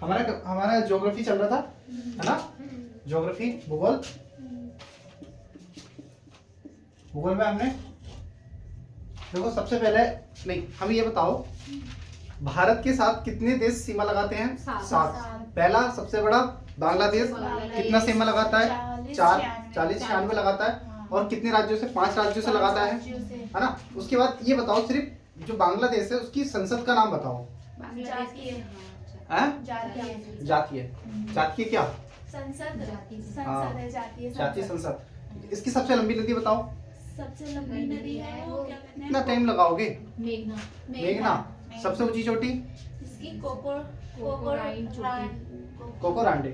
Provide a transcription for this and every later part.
हमारा हमारा ज्योग्राफी चल रहा था, है ना? ज्योग्राफी, भूगोल। भूगोल में हमने देखो सबसे पहले, नहीं हम ये बताओ भारत के साथ कितने देश सीमा लगाते हैं? 7। पहला सबसे बड़ा बांग्लादेश कितना सीमा लगाता है? 4, 40, 96 लगाता है। और कितने राज्यों से? 5 राज्यों से लगाता है ना? उसके बाद ये बताओ सिर्फ जो बांग्लादेश है उसकी संसद का नाम बताओ। जातीय जातीय क्या? संसद। जातीय संसद। इसकी सबसे लंबी नदी बताओ। सबसे लंबी नदी है वो क्या कहते हैं? कितना टाइम लगाओगे? मेघना। मेघना। सबसे ऊंची चोटी? इसकी कोकोरांडे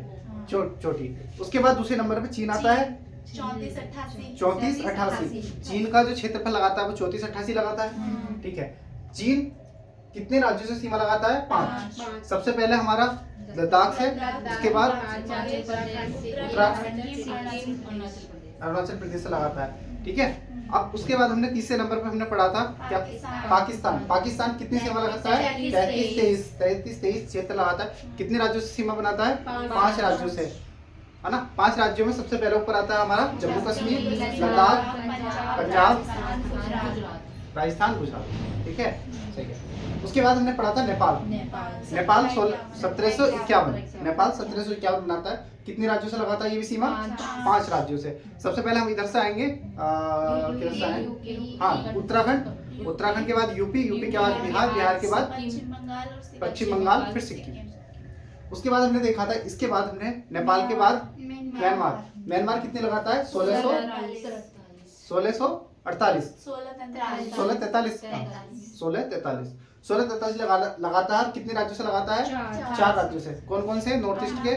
चोटी। उसके बाद दूसरे नंबर पे चीन आता है 3488। चीन का जो क्षेत्रफल लगाता है वो 3488 लगाता है। ठीक है। चीन कितने राज्यों से सीमा लगाता है? 5। सबसे पहले हमारा लद्दाख से, उसके बाद अरुणाचल प्रदेश से लगाता है। ठीक है। अब उसके बाद हमने तीसरे नंबर पे हमने पढ़ा था क्या? पाकिस्तान। पाकिस्तान कितनी सीमा लगाता है? 33 क्षेत्र लगाता है। कितने राज्यों से सीमा बनाता है? 5 राज्यों से, है ना? 5 राज्यों में सबसे पहले ऊपर आता है हमारा जम्मू कश्मीर, लद्दाख, पंजाब, राजस्थान, गुजरात। ठीक है, सही है। उसके बाद हमने पढ़ा था नेपाल। नेपाल 1751। नेपाल 1751 बनाता है। कितने राज्यों से लगाता है ये भी सीमा? 5 राज्यों से। सबसे पहले हम इधर से आएंगे, किधर से आएंगे? हाँ, उत्तराखंड। उत्तराखंड के बाद यूपी, यूपी के बाद बिहार, बिहार के बाद पश्चिम बंगाल, फिर सिक्किम। उसके बाद हमने देखा था, इसके बाद हमने नेपाल के बाद म्यांमार। म्यांमार कितने लगाता है? 1643 लगाता है। कितने राज्यों से लगाता है? 4 राज्यों से। कौन कौन से? नॉर्थ ईस्ट के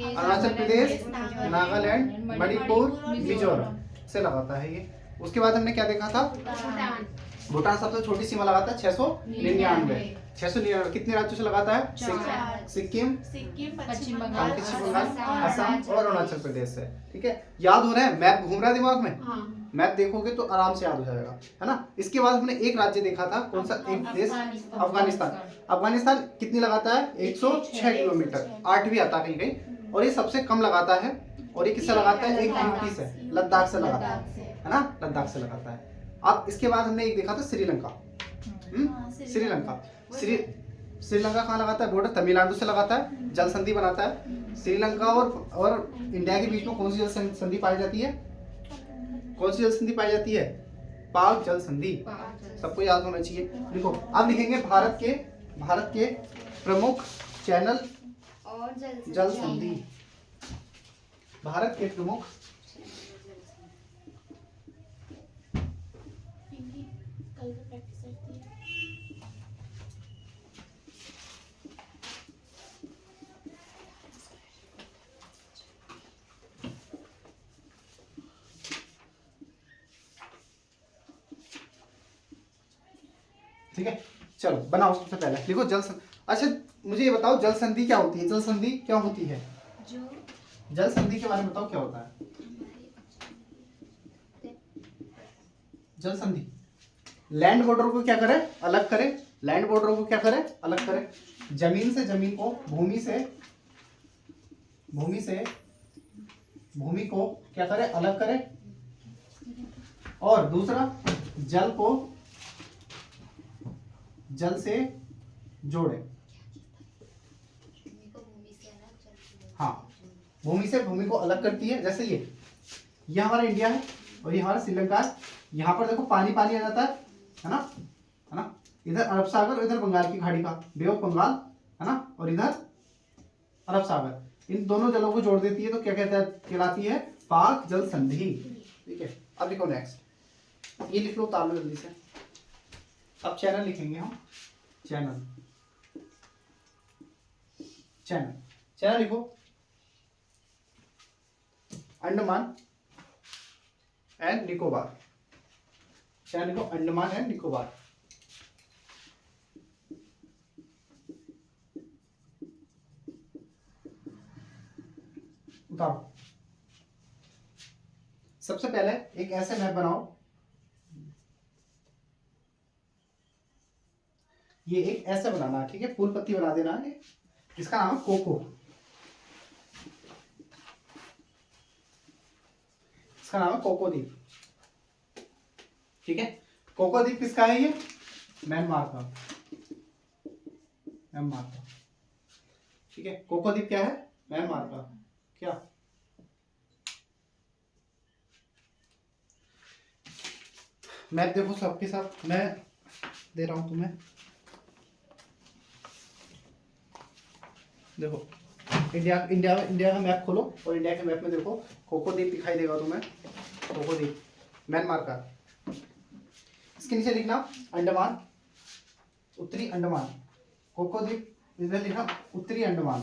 अरुणाचल प्रदेश, नागालैंड, मणिपुर, मिजोरम से लगाता है ये। उसके बाद हमने क्या देखा था? भूटान सबसे छोटी सीमा लगाता है 699। 699 कितने राज्यों से लगाता है? सिक्किम, पश्चिम बंगाल, असम और अरुणाचल प्रदेश से। ठीक है, याद हो रहा है? मैप घूम रहा है दिमाग में? मैप देखोगे तो आराम से याद हो जाएगा, है ना? इसके बाद हमने एक राज्य देखा था, कौन सा? एक देश, अफगानिस्तान। अफगानिस्तान कितनी लगाता है? 106 किलोमीटर। 8 भी आता कहीं कहीं। और ये सबसे कम लगाता है। और ये किससे लगाता है? एक यूपी से, लद्दाख से लगाता है ना? लद्दाख से लगाता है। अब इसके बाद हमने एक देखा था श्रीलंका। श्रीलंका श्रीलंका कहाँ लगाता है? बॉर्डर तमिलनाडु से लगाता है, जल संधि बनाता है। श्रीलंका और इंडिया के बीच में कौन सी जल संधि पाई जाती है? कौन सी जल संधि पाई जाती है? पाक जल संधि। सबको याद होना चाहिए। देखो अब लिखेंगे भारत के प्रमुख चैनल और जल संधि। भारत के प्रमुख ठीक है, चलो बनाओ। सबसे पहले लिखो अच्छा मुझे ये बताओ जल संधि क्या होती है? जल संधि क्या होती है? जल संधि के बारे में बताओ क्या होता है? जल संधि लैंड बॉर्डर को क्या करे? अलग करे। लैंड बॉर्डर को क्या करे? अलग करे। जमीन से जमीन को, भूमि को क्या करे? अलग करे। और दूसरा जल को जल से जोड़े। हाँ, भूमि से भूमि को अलग करती है। जैसे ये हमारा इंडिया है और ये हमारा श्रीलंका है। यहाँ पर देखो पानी पानी आ जाता है ना? है ना? इधर अरब सागर, इधर बंगाल की खाड़ी का बे ऑफ बंगाल, है ना? और इधर अरब सागर। इन दोनों जलों को जोड़ देती है तो क्या कहलाती है? पाक जल संधि। ठीक है, अब लिखो नेक्स्ट। ये लिख लो, उतार लो जल्दी से। अब चैनल लिखेंगे हम। चैनल लिखो। अंडमान एंड निकोबार। चैनल लिखो, अंडमान एंड निकोबार। उतारो। सबसे पहले एक ऐसे मैप बनाओ। ये एक ऐसे बनाना है, ठीक है? फूल पत्ती बना देना है। इसका नाम है कोको। इसका नाम है कोको द्वीप। ठीक है, कोको द्वीप किसका है? ये म्यांमार का। म्यांमार का। ठीक है, कोको द्वीप क्या है? म्यांमार का। क्या मैप देखो सबके साथ, मैं दे रहा हूं तुम्हें। देखो इंडिया का मैप खोलो और इंडिया के मैप में देखो कोको द्वीप दिखाई देगा तुम्हें। कोको द्वीप म्यांमार का। इसके नीचे लिखना अंडमान, उत्तरी अंडमान। कोको द्वीप इधर लिखना उत्तरी अंडमान,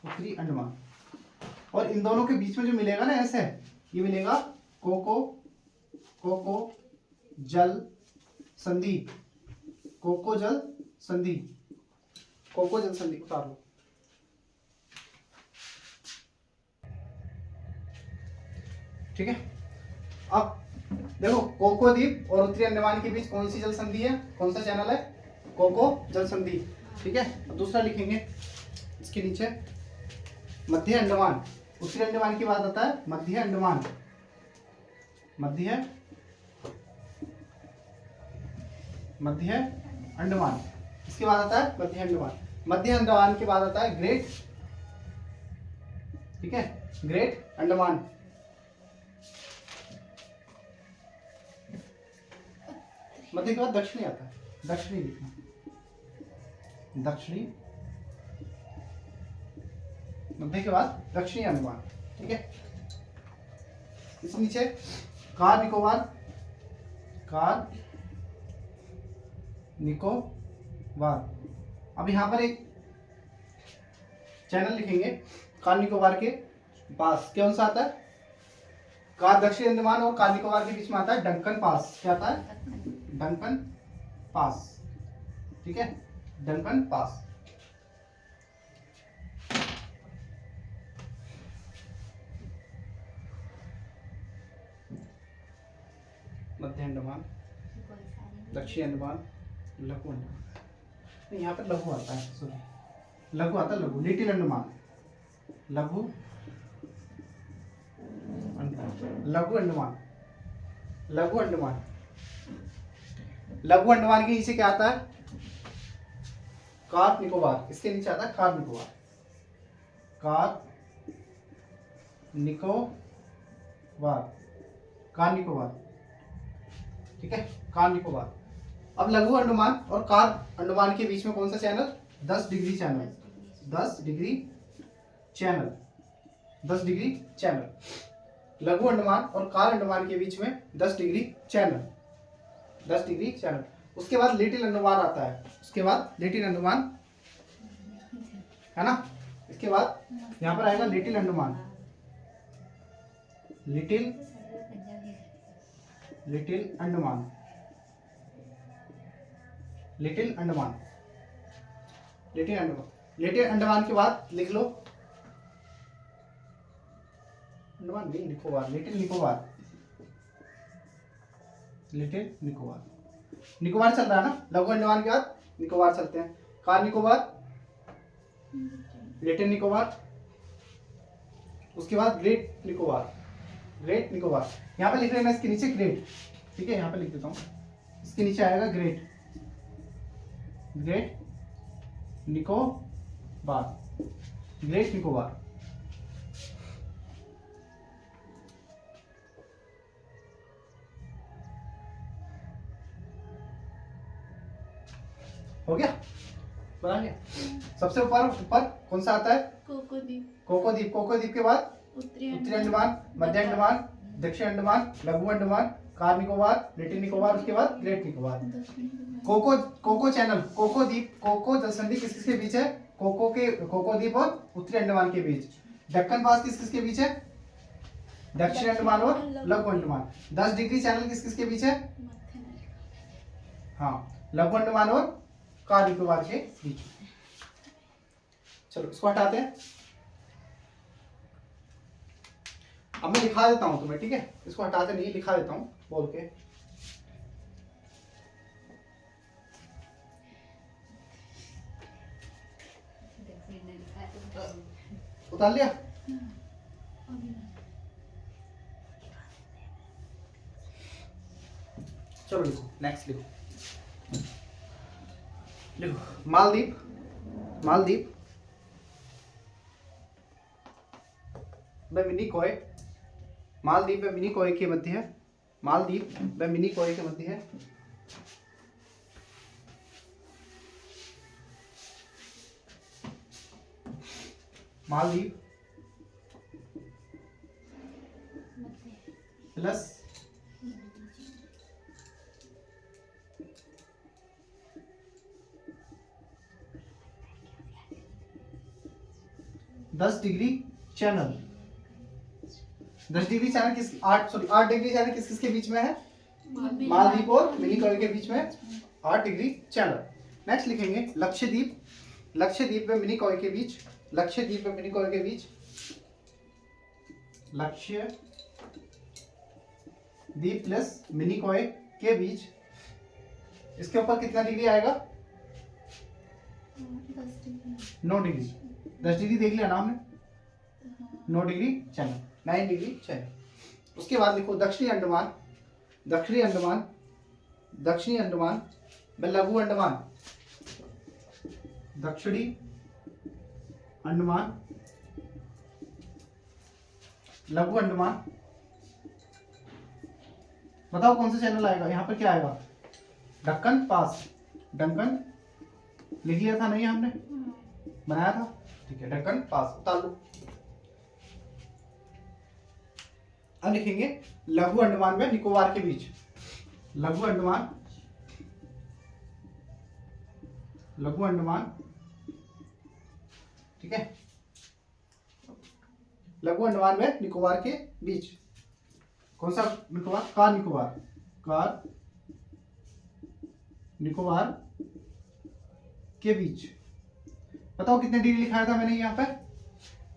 उत्तरी अंडमान। और इन दोनों के बीच में जो मिलेगा ना ऐसे, ये मिलेगा कोको, कोको जल संधि। कोको जल संधि, कोको जल संधि उतार लो। ठीक है, अब देखो कोको द्वीप और उत्तरी अंडमान के बीच कौन सी जल संधि है, कौन सा चैनल है? कोको जल संधि। ठीक है, अब दूसरा लिखेंगे इसके नीचे मध्य अंडमान। उत्तरी अंडमान की बात आता है मध्य अंडमान, मध्य अंडमान। इसके बाद आता है मध्य अंडमान। मध्य अंडमान के बाद आता है ग्रेट, ठीक है, ग्रेट अंडमान। मध्य के बाद दक्षिणी आता है, दक्षिणी लिखना, दक्षिणी। मध्य के बाद दक्षिणी अंडमान। ठीक है, इस नीचे कार निकोबार, कार निकोबार। अब यहां पर एक चैनल लिखेंगे कार निकोबार के पास। कौन सा आता है? कार दक्षिणी अंडमान और कार निकोबार के बीच में आता है डंकन पास। क्या आता है? Duncan pass. ठीक है, डंकन पास। मध्य अंडमान, दक्षिणी अंडमान, लघु अंडमान। यहाँ पर लघु आता है, सॉरी लघु आता है, लघु लिटिल अंडमान, लघु लघु अंडमान, लघु अंडमान। लघु अंडमान के नीचे क्या आता है? कार निकोबार। इसके नीचे आता है car Nicobar, car Nicobar, car Nicobar. ठीक है, कार निकोबार। अब लघु अंडमान और कार अंडमान के बीच में कौन सा channel? 10 degree channel, 10 degree channel, 10 degree channel. लघु अंडमान और कार अंडमान के बीच में 10 डिग्री चैनल, 10 डिग्री चैनल। उसके बाद लिटिल अंडमान आता है, उसके बाद लिटिल अंडमान है ना। इसके बाद यहाँ पर आएगा little Andaman, little Andaman, little Andaman, little Andaman. Little Andaman के बाद लिख लो अंडमान नहीं, निकोबार, लिटिल निकोबार, लिटिल निकोबार। निकोबार चल रहा है ना, लघु अंडमान के बाद निकोबार चलते हैं। कार निकोबार, लिटिल निकोबार, उसके बाद ग्रेट निकोबार, ग्रेट निकोबार। यहाँ पे लिख रहे हैं इसके नीचे ग्रेट। ठीक है, यहाँ पे लिख देता हूँ, इसके नीचे आएगा great, great Nicobar, great Nicobar. हो गया, बना लिया। सबसे ऊपर ऊपर कौन सा आता है? कोको द्वीप। कोको द्वीप। कोको द्वीप के बाद उत्तरी उत्तरी अंडमान, मध्य अंडमान, दक्षिण अंडमान, लघु अंडमान, कार निकोबार, लिटिल निकोबार, उसके बाद Great Nicobar. Coco Coco channel, Coco द्वीप, कोको जल संधि किस किसके बीच है? कोको द्वीप और उत्तरी अंडमान के बीच। दक्कन पास किस किसके बीच है? दक्षिण अंडमान और लघु अंडमान। 10 डिग्री चैनल किस किसके बीच है? हाँ, लघु अंडमान और कार निकोबार के बीच। चलो इसको हटाते हैं। अब मैं लिखा देता हूं तुम्हें, ठीक है, इसको हटाते नहीं, लिखा देता हूं बोल के। उतार लिया? चलो लिखो, नेक्स्ट लिखो। लिखो मालदीव, मालदीव व मिनिकॉय, मालदीव व मिनिकॉय के मध्य है, मालदीव व मिनिकॉय के मध्य है मालदीव प्लस दस डिग्री चैनल, 10 डिग्री चैनल किस 8 डिग्री चैनल किस किसके बीच में है? मालदीव और मिनिकॉय के बीच में 8 डिग्री चैनल। नेक्स्ट लिखेंगे लक्षद्वीप, लक्षद्वीप व मिनिकॉय के बीच, लक्षद्वीप व मिनिकॉय के बीच, लक्षद्वीप प्लस मिनिकॉय के बीच, इसके ऊपर कितना डिग्री आएगा? 9 डिग्री। 10 डिग्री देख लिया ना हमने, 9 डिग्री चैनल, 9 डिग्री चैनल। उसके बाद लिखो दक्षिणी अंडमान, दक्षिणी अंडमान, दक्षिणी अंडमान व लघु अंडमान, दक्षिणी अंडमान, लघु अंडमान। बताओ कौन सा चैनल आएगा यहाँ पर? क्या आएगा? दक्कन पास, दक्कन लिख लिया था नहीं हमने, बनाया था, ठीक है, दक्कन पास उतार लो। अब लिखेंगे लघु अंडमान व निकोबार के बीच, लघु अंडमान, लघु अंडमान, ठीक है, लघु अंडमान व निकोबार के बीच। कौन सा निकोबार? कार निकोबार, कार निकोबार के बीच। बताओ कितने डिग्री लिखाया था मैंने यहाँ पर?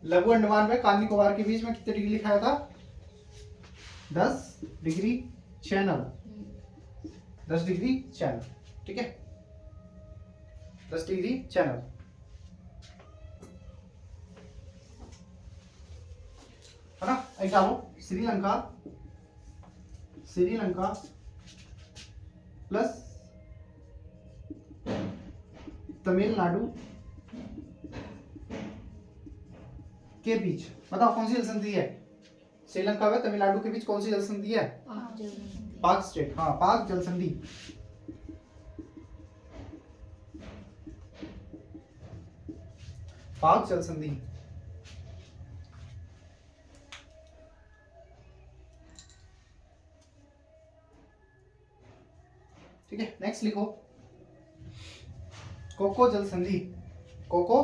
लघु अंडमान व कार निकोबार के बीच में कितने डिग्री लिखाया था? 10 डिग्री चैनल, 10 डिग्री चैनल, ठीक है, 10 डिग्री चैनल। है ना? एग्जाम्पल श्रीलंका, श्रीलंका प्लस तमिलनाडु के बीच। बताओ कौन सी जल संधि है? श्रीलंका व तमिलनाडु के बीच कौन सी जल संधि है? पाक स्टेट, हाँ, पाक जल संधि। पाक जल संधि, ठीक है। नेक्स्ट लिखो कोको जल संधि, कोको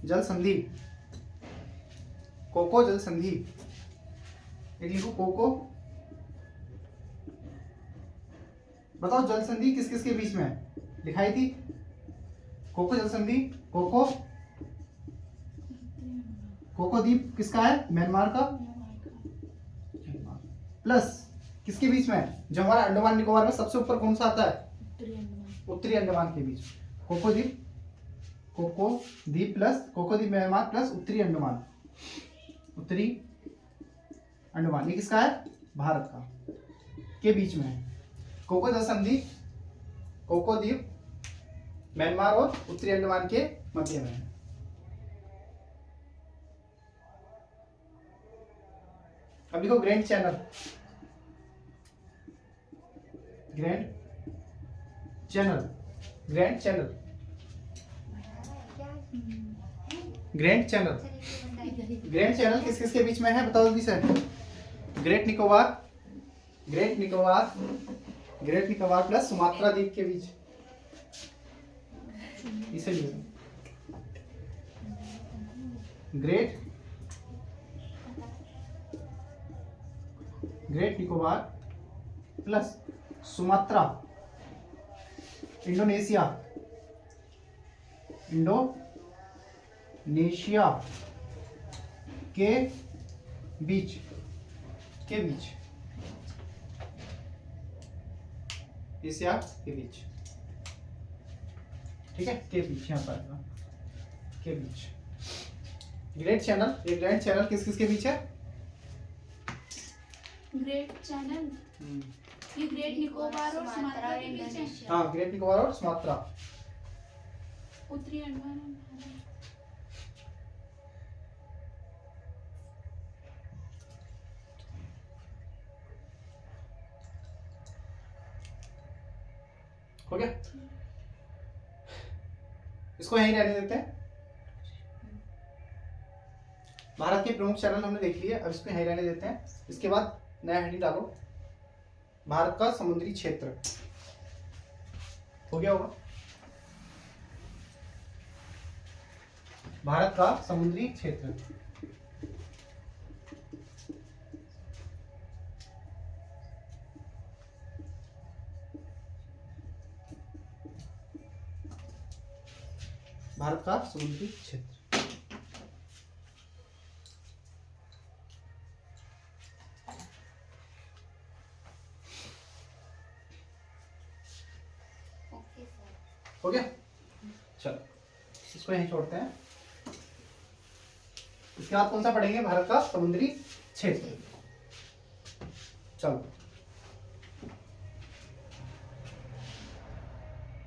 जल संधि, कोको जल संधि, एक लिखो कोको। बताओ जल संधि किस किस के बीच में है? लिखाई थी कोको जल संधि, कोको, कोको द्वीप किसका है? म्यांमार का, प्लस किसके बीच में है? जो हमारा अंडमान निकोबार में सबसे ऊपर कौन सा आता है? उत्तरी अंडमान के बीच, कोको द्वीप, कोको द्वीप प्लस कोको द्वीप म्यांमार प्लस उत्तरी अंडमान, उत्तरी अंडमान, ये किसका है? भारत का, के बीच में है। कोको जल संधि कोको द्वीप म्यांमार और उत्तरी अंडमान के मध्य में है। अब लिखो grand channel, grand channel, grand channel, grand channel, grand channel किस किस के बीच में है? बताओ जल्दी से। Great Nicobar, great Nicobar, great Nicobar plus Sumatra द्वीप के बीच, इसे great, great Nicobar plus Sumatra, Indonesia, Indonesia के बीच, के बीच, एशिया के बीच, ठीक है, के बीच, यहाँ पर के बीच। ग्रेट चैनल, ये ग्रेट चैनल किस किस के बीच है? ग्रेट चैनल ये ग्रेट निकोबार और सुमात्रा के बीच है। हाँ, ग्रेट निकोबार और सुमात्रा। उत्तरी अंडमान और भारत। हो गया, इसको यहीं रहने देते हैं। भारत के प्रमुख चैनल हमने देख लिए, अब इसको यहीं रहने देते हैं। इसके बाद नया हेडिंग डालो, भारत का समुद्री क्षेत्र। हो गया होगा, भारत का समुद्री क्षेत्र। भारत का समुद्री क्षेत्र। हो गया, चलो इसको यहीं छोड़ते हैं। इसके बाद कौन सा पढ़ेंगे? भारत का समुद्री क्षेत्र। चलो